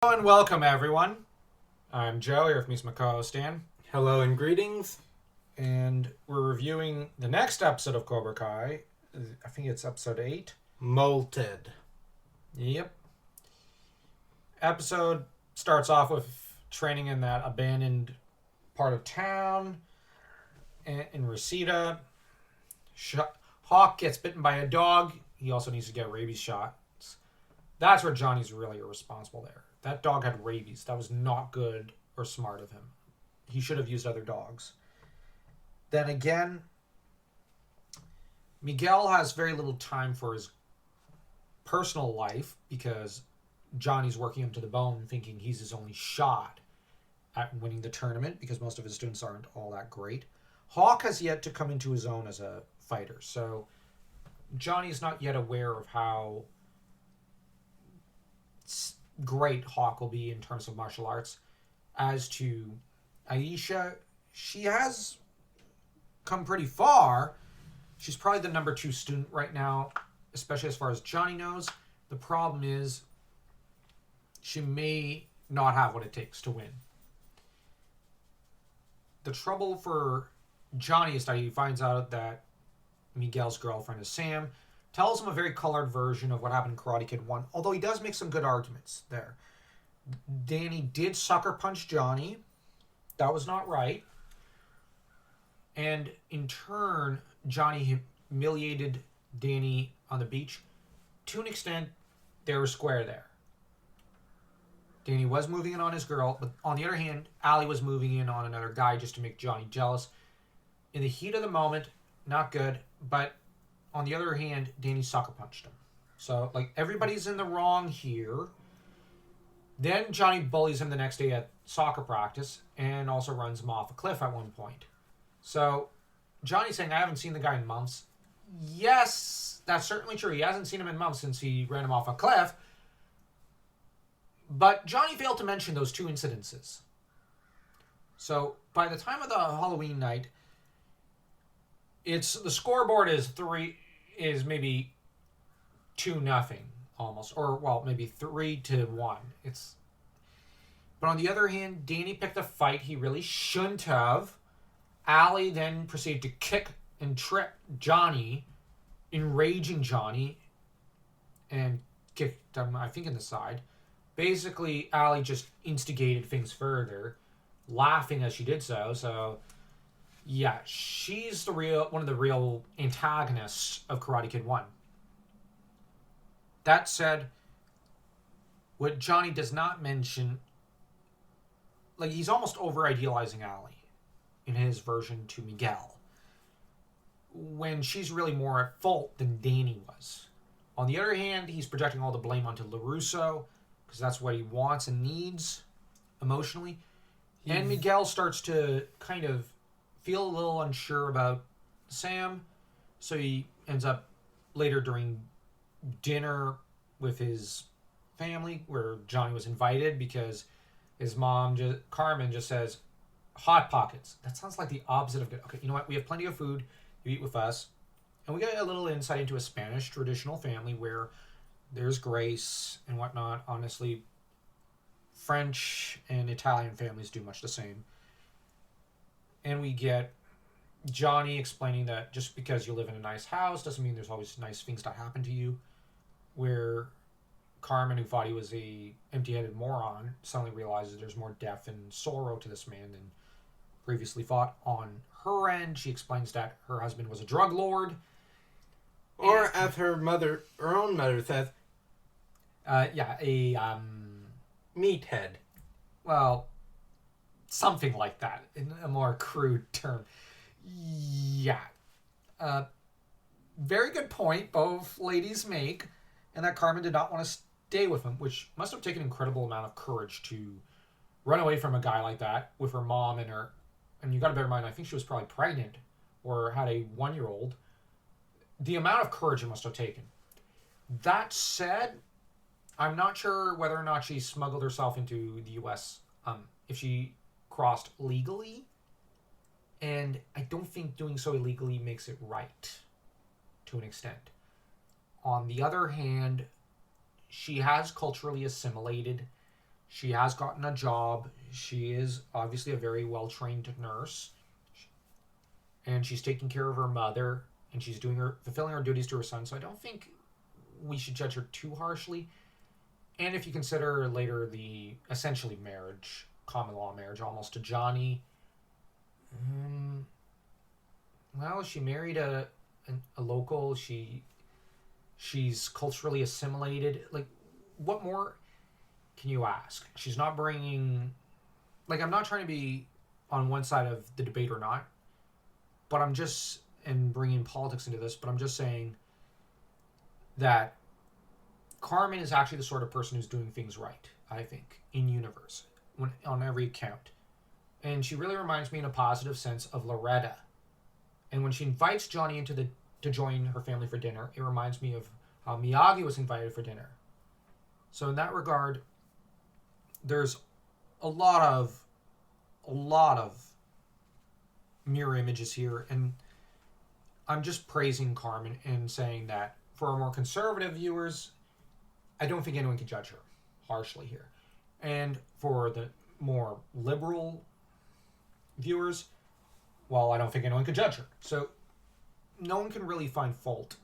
Hello and welcome, everyone. I'm Joe, here with me is my co-host Dan, Hello and greetings. and we're reviewing the next episode of Cobra Kai. I think it's episode 8. Molted. Yep. Episode starts off with training in that abandoned part of town in Reseda. Hawk gets bitten by a dog. He also needs to get rabies shots. That's where Johnny's really irresponsible there. That dog had rabies. That was not good or smart of him. He should have used other dogs. Then again, Miguel has very little time for his personal life because Johnny's working him to the bone, thinking he's his only shot at winning the tournament because most of his students aren't all that great. Hawk has yet to come into his own as a fighter, so Johnny's not yet aware of how great Hawk will be in terms of martial arts. As to Aisha, she has come pretty far. She's probably the number 2 student right now, especially as far as Johnny knows. The problem is she may not have what it takes to win. The trouble for Johnny is that he finds out that Miguel's girlfriend is Sam, tells him a very colored version of what happened in Karate Kid 1, although he does make some good arguments there. Danny did sucker punch Johnny. That was not right. And in turn, Johnny humiliated Danny on the beach. To an extent, they were square there. Danny was moving in on his girl, but on the other hand, Allie was moving in on another guy just to make Johnny jealous. In the heat of the moment, not good, but on the other hand, Danny sucker punched him. So, everybody's in the wrong here. Then Johnny bullies him the next day at soccer practice and also runs him off a cliff at one point. So, Johnny's saying, I haven't seen the guy in months. Yes, that's certainly true. He hasn't seen him in months since he ran him off a cliff. But Johnny failed to mention those 2 incidences. So, by the time of the Halloween night, the scoreboard is maybe 2-0 almost, or maybe 3-1. But on the other hand, Danny picked a fight he really shouldn't have. Allie then proceeded to kick and trip Johnny, enraging Johnny, and kicked him, I think, in the side. Basically, Allie just instigated things further, laughing as she did so. So, yeah, she's one of the real antagonists of Karate Kid 1. That said, what Johnny does not mention, he's almost over-idealizing Allie in his version to Miguel, when she's really more at fault than Danny was. On the other hand, he's projecting all the blame onto LaRusso, because that's what he wants and needs emotionally. And Miguel starts to kind of feel a little unsure about Sam, so he ends up later during dinner with his family, where Johnny was invited, because his mom, Carmen, just says, Hot Pockets. That sounds like the opposite of good. Okay, you know what? We have plenty of food. You eat with us. And we get a little insight into a Spanish traditional family where there's grace and whatnot. Honestly, French and Italian families do much the same. And we get Johnny explaining that just because you live in a nice house doesn't mean there's always nice things that happen to you. Where Carmen, who thought he was a empty-headed moron, suddenly realizes there's more death and sorrow to this man than previously thought. On her end, she explains that her husband was a drug lord. Or as her own mother says, meathead. Well, something like that, in a more crude term. Yeah. Very good point both ladies make, and that Carmen did not want to stay with him, which must have taken an incredible amount of courage to run away from a guy like that with her mom and her. And you got to bear in mind, I think she was probably pregnant or had a 1-year-old. The amount of courage it must have taken. That said, I'm not sure whether or not she smuggled herself into the U.S. If she crossed legally, and I don't think doing so illegally makes it right, to an extent. On the other hand, she has culturally assimilated. She has gotten a job. She is obviously a very well trained nurse, and she's taking care of her mother, and she's fulfilling her duties to her son. So I don't think we should judge her too harshly. And if you consider later the essentially marriage, common law marriage, almost to Johnny, well, she married a local. She's culturally assimilated. Like, what more can you ask? She's not bringing. Like, I'm not trying to be on one side of the debate or not, but I'm just and bringing politics into this. But I'm just saying that Carmen is actually the sort of person who's doing things right. I think in universe, on every account, and she really reminds me in a positive sense of Loretta. And when she invites Johnny to join her family for dinner, it reminds me of how Miyagi was invited for dinner. So in that regard, there's a lot of mirror images here, and I'm just praising Carmen and saying that for our more conservative viewers, I don't think anyone can judge her harshly here. And for the more liberal viewers, well, I don't think anyone could judge her. So no one can really find fault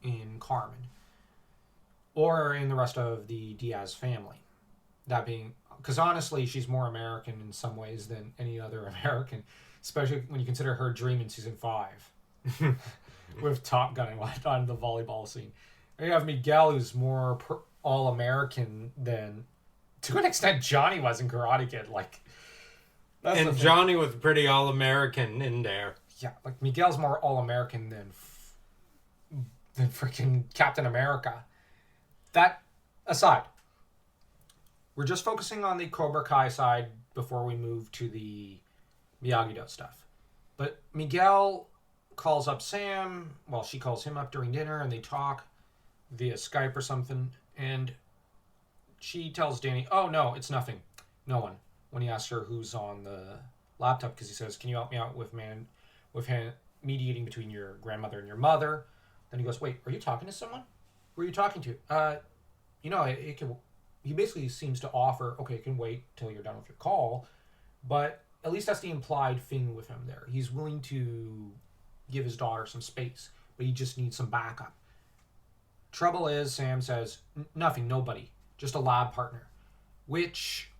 in Carmen or in the rest of the Diaz family. That being, because honestly, she's more American in some ways than any other American, especially when you consider her dream in season 5 with Top Gun and whatnot, the volleyball scene. And you have Miguel, who's more all-American than, to an extent, Johnny was in Karate Kid. Like, and Johnny was pretty all-American in there. Yeah, like Miguel's more all-American than freaking Captain America. That aside, we're just focusing on the Cobra Kai side before we move to the Miyagi-Do stuff. But Miguel calls up Sam. Well, she calls him up during dinner, and they talk via Skype or something. And she tells Danny, "Oh no, it's nothing. No one." When he asks her who's on the laptop, because he says, "Can you help me out with him mediating between your grandmother and your mother?" Then he goes, "Wait, are you talking to someone? Who are you talking to?" It can. He basically seems to offer, okay, it can wait till you're done with your call, but at least that's the implied thing with him there. He's willing to give his daughter some space, but he just needs some backup. Trouble is, Sam says, nothing, nobody, just a lab partner. Which,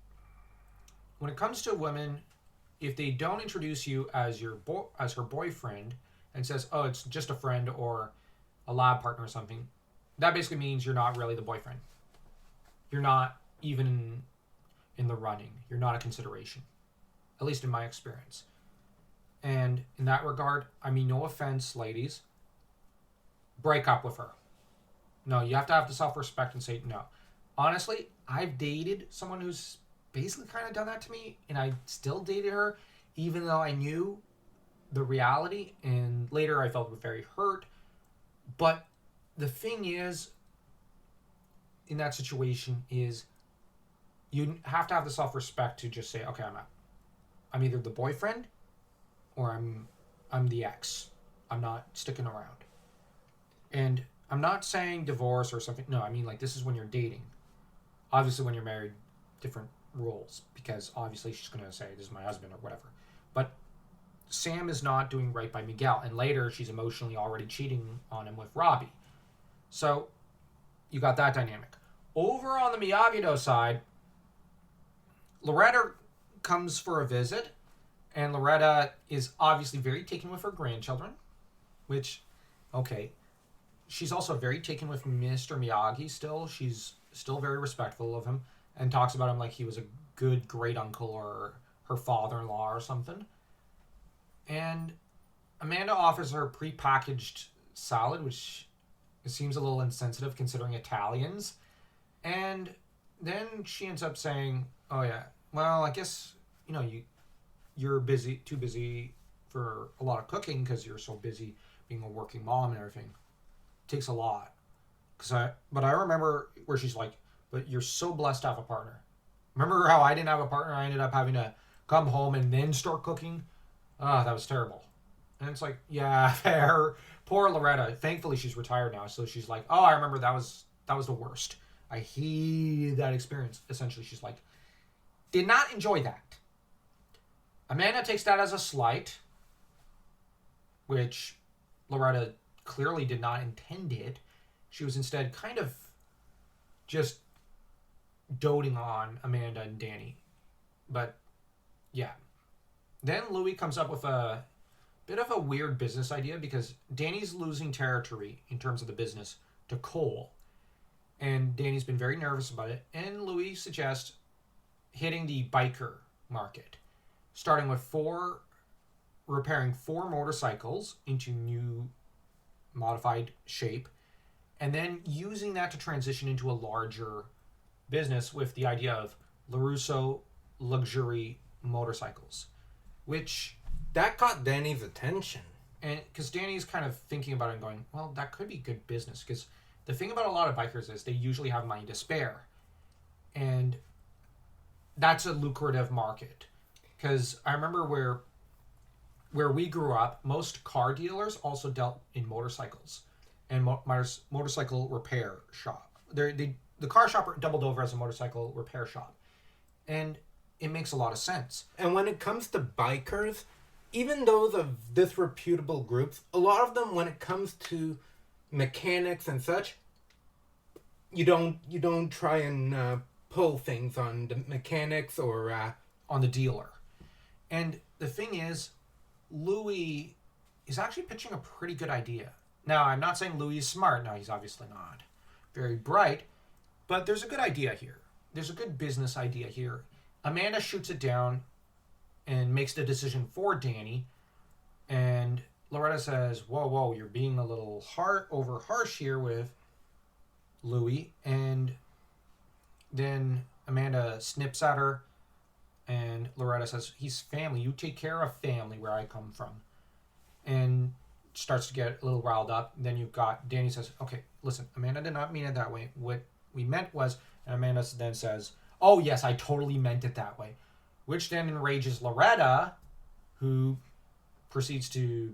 when it comes to women, if they don't introduce you as her boyfriend and says, "Oh, it's just a friend or a lab partner or something," that basically means you're not really the boyfriend. You're not even in the running. You're not a consideration, at least in my experience. And in that regard, I mean, no offense, ladies, break up with her. No, you have to have the self-respect and say no. Honestly, I've dated someone who's basically kind of done that to me, and I still dated her, even though I knew the reality, and later I felt very hurt. But the thing is, in that situation, is you have to have the self-respect to just say, okay, I'm out. I'm either the boyfriend or I'm the ex. I'm not sticking around. And I'm not saying divorce or something. No, I mean, like, this is when you're dating. Obviously, when you're married, different rules, because obviously she's going to say, "This is my husband," or whatever. But Sam is not doing right by Miguel, and later she's emotionally already cheating on him with Robbie. So you got that dynamic. Over on the Miyagi-Do side, Loretta comes for a visit, and Loretta is obviously very taken with her grandchildren, which, okay. She's also very taken with Mr. Miyagi still. She's still very respectful of him and talks about him like he was a good great uncle or her father-in-law or something. And Amanda offers her prepackaged salad, which seems a little insensitive considering Italians. And then she ends up saying, "Oh yeah, well, I guess, you're too busy for a lot of cooking because you're so busy being a working mom and everything. It takes a lot." But I remember where she's like, "But you're so blessed to have a partner. Remember how I didn't have a partner? I ended up having to come home and then start cooking? That was terrible." And it's like, yeah, fair. Poor Loretta. Thankfully, she's retired now, so she's like, "Oh, I remember that was the worst. I hated that experience." Essentially, she's like, Did not enjoy that. Amanda takes that as a slight, which Loretta clearly did not intend it. She was instead kind of just doting on Amanda and Danny. But, yeah. Then Louis comes up with a bit of a weird business idea because Danny's losing territory in terms of the business to Cole. And Danny's been very nervous about it. And Louis suggests hitting the biker market, starting with repairing 4 motorcycles into new modified shape, and then using that to transition into a larger business with the idea of LaRusso Luxury Motorcycles, which... That caught Danny's attention. And because Danny's kind of thinking about it and going, well, that could be good business. Because the thing about a lot of bikers is they usually have money to spare. And that's a lucrative market. Because I remember where we grew up, most car dealers also dealt in motorcycles and motorcycle repair shop. The car shop doubled over as a motorcycle repair shop. And it makes a lot of sense. And when it comes to bikers, even those of disreputable groups, a lot of them, when it comes to mechanics and such, you don't try and pull things on the mechanics or on the dealer. And the thing is, Louis is actually pitching a pretty good idea. Now, I'm not saying Louis is smart. No, he's obviously not very bright. But there's a good idea here. There's a good business idea here. Amanda shoots it down and makes the decision for Danny. And Loretta says, whoa, you're being a little over harsh here with Louis. And then Amanda snips at her. And Loretta says, he's family. You take care of family where I come from. And starts to get a little riled up. Then you've got Danny says, okay, listen, Amanda did not mean it that way. What we meant was, and Amanda then says, oh, yes, I totally meant it that way. Which then enrages Loretta, who proceeds to...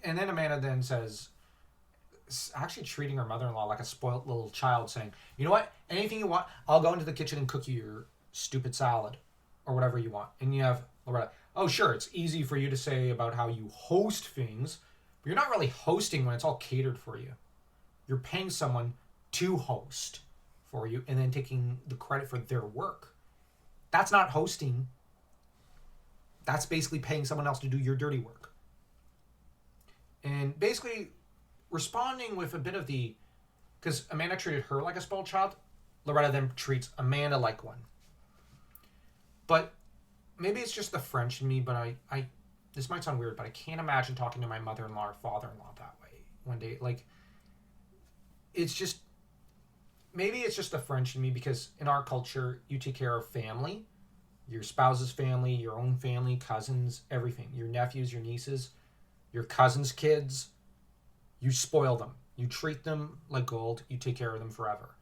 And then Amanda then says, actually treating her mother-in-law like a spoiled little child, saying, you know what? Anything you want, I'll go into the kitchen and cook you your stupid salad or whatever you want. And you have Loretta, oh, sure, it's easy for you to say about how you host things, but you're not really hosting when it's all catered for you. You're paying someone to host for you and then taking the credit for their work. That's not hosting. That's basically paying someone else to do your dirty work. And basically responding with a bit of the... Because Amanda treated her like a spoiled child, Loretta then treats Amanda like one. But maybe it's just the French in me, but I this might sound weird, but I can't imagine talking to my mother-in-law or father-in-law that way one day. Like, it's just... Maybe it's just the French in me, because in our culture, you take care of family, your spouse's family, your own family, cousins, everything. Your nephews, your nieces, your cousins' kids. You spoil them. You treat them like gold. You take care of them forever.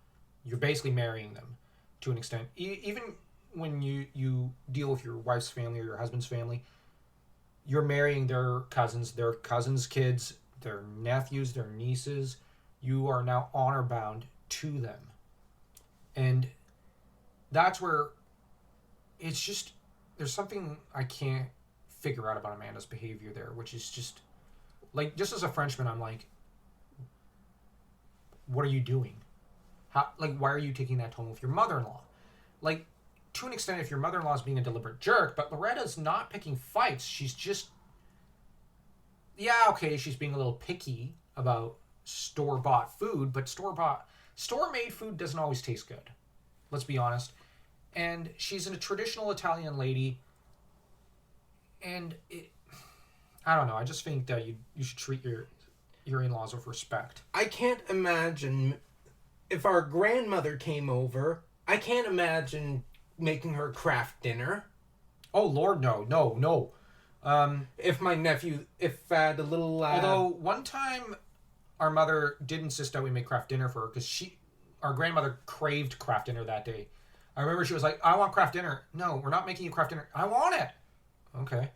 You're basically marrying them to an extent. Even when you deal with your wife's family or your husband's family, you're marrying their cousins' kids, their nephews, their nieces. You are now honor bound to them. And that's where it's just, there's something I can't figure out about Amanda's behavior there, which is just, like, just as a Frenchman, I'm like, what are you doing? Why are you taking that tone with your mother-in-law? Like, to an extent, if your mother-in-law is being a deliberate jerk, but Loretta's not picking fights. She's just, yeah, okay, she's being a little picky about store-bought food, but store-made food doesn't always taste good. Let's be honest. And she's a traditional Italian lady, and I don't know, I just think that you should treat your in-laws with respect. I can't imagine, if our grandmother came over, I can't imagine making her craft dinner. Oh, Lord, no. If the little... Although, one time, our mother did insist that we make craft dinner for her, because our grandmother craved craft dinner that day. I remember she was like, I want craft dinner. No, we're not making you craft dinner. I want it. Okay.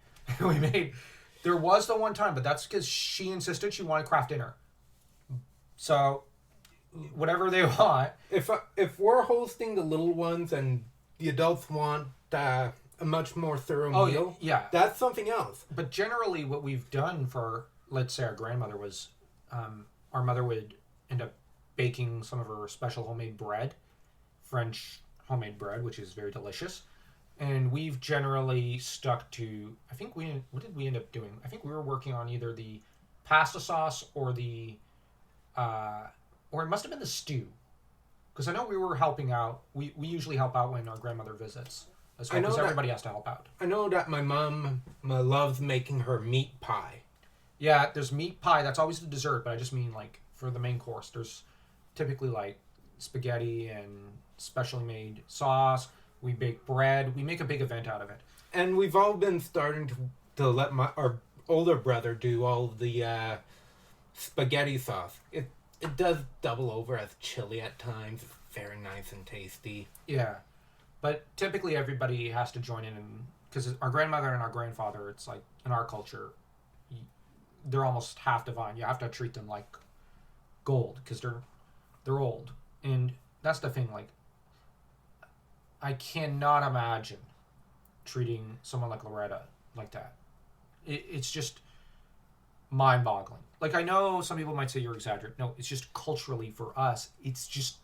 There was the one time, but that's because she insisted she wanted craft dinner. So, whatever they want. If we're hosting the little ones and the adults want a much more thorough Oh, meal, yeah. that's something else. But generally, what we've done for, let's say, our grandmother was, our mother would end up baking some of her special homemade bread, French homemade bread, which is very delicious. And we've generally stuck to, I think what did we end up doing? I think we were working on either the pasta sauce or it must have been the stew. Because I know we were helping out. We usually help out when our grandmother visits as well, because everybody has to help out. I know that my mom loves making her meat pie. Yeah, there's meat pie. That's always the dessert, but I just mean like for the main course. There's typically like spaghetti and specially made sauce. We bake bread. We make a big event out of it. And we've all been starting to let our older brother do all the spaghetti sauce. It does double over as chili at times. It's very nice and tasty. Yeah, but typically everybody has to join in, and because our grandmother and our grandfather, it's like in our culture, they're almost half divine. You have to treat them like gold because they're old, and that's the thing. Like, I cannot imagine treating someone like Loretta like that. It's just mind-boggling. Like, I know some people might say you're exaggerating. No, it's just culturally for us. It's just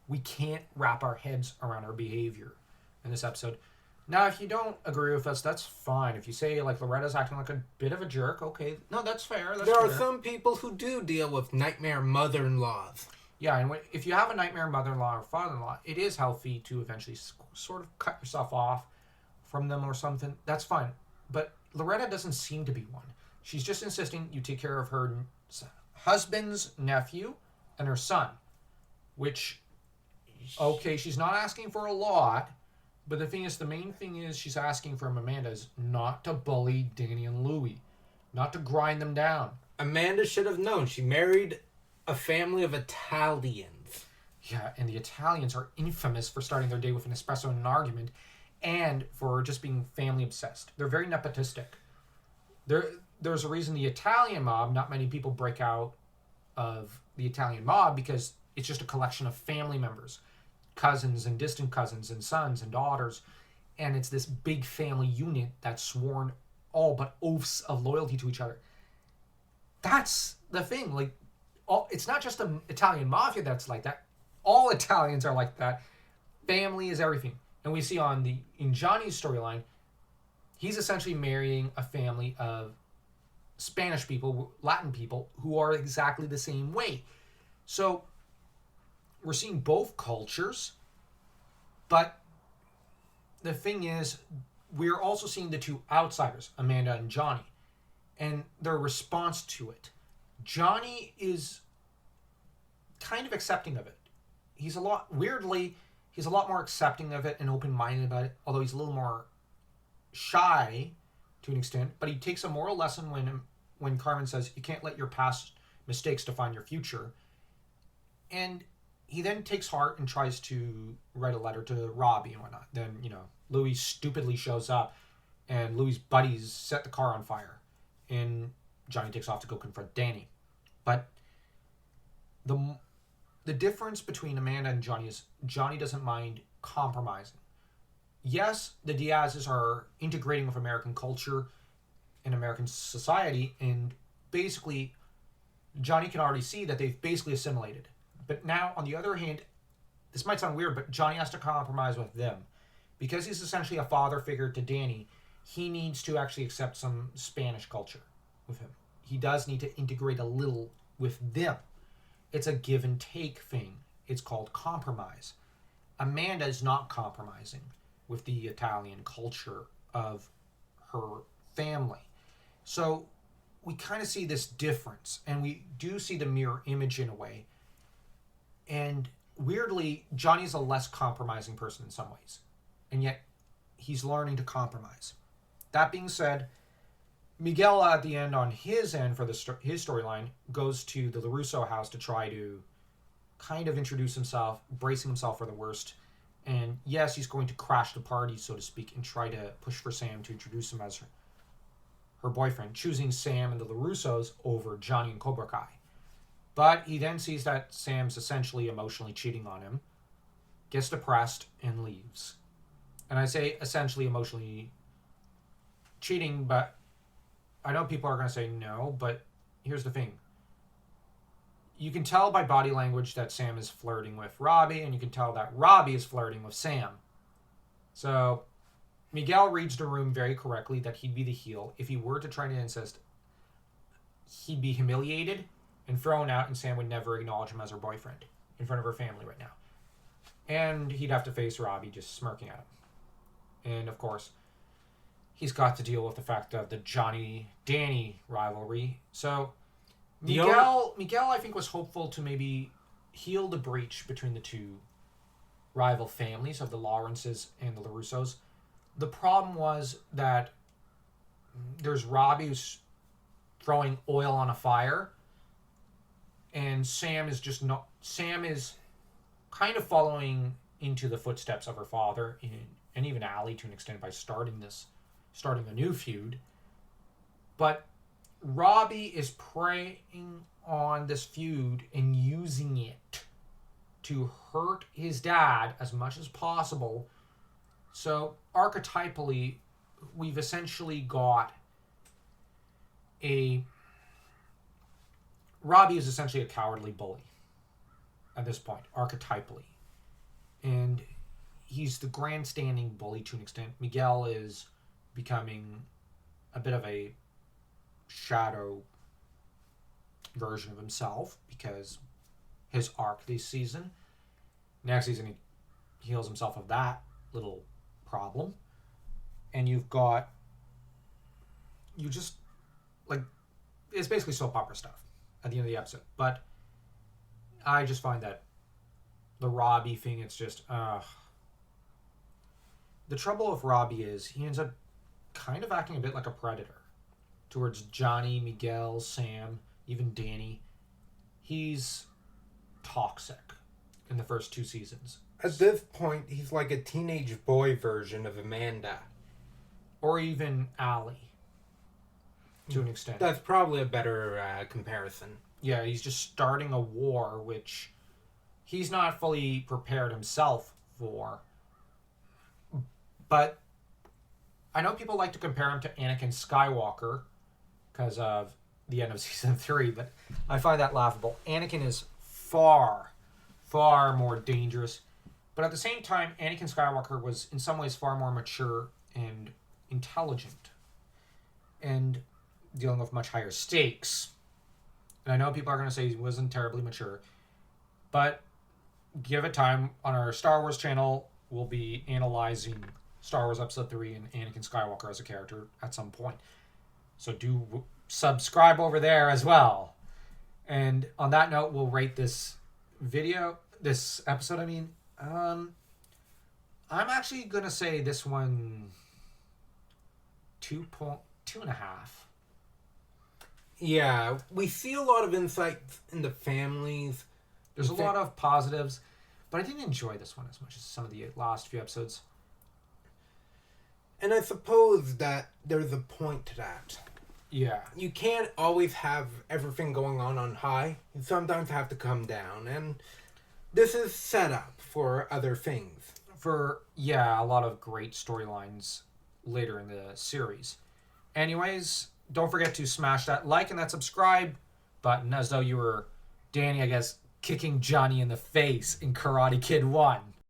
we can't wrap our heads around her behavior in this episode. Now, if you don't agree with us, that's fine. If you say, like, Loretta's acting like a bit of a jerk, okay. No, that's fair. There are some people who do deal with nightmare mother-in-laws. Yeah, and if you have a nightmare mother-in-law or father-in-law, it is healthy to eventually sort of cut yourself off from them or something. That's fine. But Loretta doesn't seem to be one. She's just insisting you take care of her husband's nephew and her son, which, okay, she's not asking for a lot, but the main thing is she's asking from Amanda is not to bully Danny and Louie, not to grind them down. Amanda should have known. She married a family of Italians. Yeah, and the Italians are infamous for starting their day with an espresso and an argument, and for just being family obsessed. They're very nepotistic. There's a reason the Italian mob, not many people break out of the Italian mob because it's just a collection of family members, cousins and distant cousins and sons and daughters, and it's this big family unit that's sworn all but oaths of loyalty to each other. That's the thing. Like, it's not just the Italian mafia that's like that. All Italians are like that. Family is everything. And we see in Johnny's storyline, he's essentially marrying a family of Spanish people, Latin people, who are exactly the same way. So we're seeing both cultures, but the thing is, we're also seeing the two outsiders, Amanda and Johnny, and their response to it. Johnny is kind of accepting of it. He's a lot more accepting of it and open-minded about it, although he's a little more shy to an extent, but he takes a moral lesson when Carmen says you can't let your past mistakes define your future. And he then takes heart and tries to write a letter to Robbie and whatnot. Then, Louis stupidly shows up and Louis' buddies set the car on fire. And Johnny takes off to go confront Danny. But the difference between Amanda and Johnny is Johnny doesn't mind compromising. Yes, the Diazes are integrating with American culture and American society, and basically Johnny can already see that they've basically assimilated. But now, on the other hand, this might sound weird, but Johnny has to compromise with them. Because he's essentially a father figure to Danny, he needs to actually accept some Spanish culture with him. He does need to integrate a little with them. It's a give and take thing. It's called compromise. Amanda is not compromising with the Italian culture of her family. So we kind of see this difference, and we do see the mirror image in a way. And weirdly, Johnny's a less compromising person in some ways, and yet he's learning to compromise. That being said, Miguel at the end, on his end for his storyline, goes to the LaRusso house to try to kind of introduce himself, bracing himself for the worst. And yes, he's going to crash the party, so to speak, and try to push for Sam to introduce him as her boyfriend, choosing Sam and the LaRussos over Johnny and Cobra Kai. But he then sees that Sam's essentially emotionally cheating on him, gets depressed, and leaves. And I say essentially emotionally cheating, but I know people are going to say no, but here's the thing. You can tell by body language that Sam is flirting with Robbie, and you can tell that Robbie is flirting with Sam. So Miguel reads the room very correctly that he'd be the heel. If he were to try to incest, he'd be humiliated and thrown out, and Sam would never acknowledge him as her boyfriend in front of her family right now. And he'd have to face Robbie just smirking at him. And, of course, he's got to deal with the fact of the Johnny-Danny rivalry. So Miguel, I think, was hopeful to maybe heal the breach between the two rival families of the Lawrences and the LaRussos. The problem was that there's Robbie who's throwing oil on a fire, and Sam is kind of following into the footsteps of her father, and even Allie to an extent, by starting a new feud. But Robbie is preying on this feud and using it to hurt his dad as much as possible. So archetypally, we've essentially got Robbie is essentially a cowardly bully at this point, archetypally. And he's the grandstanding bully to an extent. Miguel is becoming a bit of a shadow version of himself because his arc this season. Next season, he heals himself of that little problem. And it's basically soap opera stuff at the end of the episode. But I just find that the Robbie thing, it's just, the trouble with Robbie is he ends up kind of acting a bit like a predator towards Johnny, Miguel, Sam, even Danny. He's toxic in the first 2 seasons. At this point, he's like a teenage boy version of Amanda. Or even Allie, to an extent. That's probably a better comparison. Yeah, he's just starting a war, which he's not fully prepared himself for. But I know people like to compare him to Anakin Skywalker because of the end of season 3, but I find that laughable. Anakin is far, far more dangerous. But at the same time, Anakin Skywalker was in some ways far more mature and intelligent and dealing with much higher stakes. And I know people are going to say he wasn't terribly mature, but give it time. On our Star Wars channel, we'll be analyzing Star Wars Episode 3 and Anakin Skywalker as a character at some point. So do subscribe over there as well. And on that note, we'll rate this episode, I'm actually going to say this one 2.5. Yeah, we see a lot of insights in the families. There's a lot of positives, but I didn't enjoy this one as much as some of the last few episodes. And I suppose that there's a point to that. Yeah. You can't always have everything going on high. You sometimes have to come down, and this is set up for other things. A lot of great storylines later in the series. Anyways, don't forget to smash that like and that subscribe button as though you were Danny, I guess, kicking Johnny in the face in Karate Kid 1.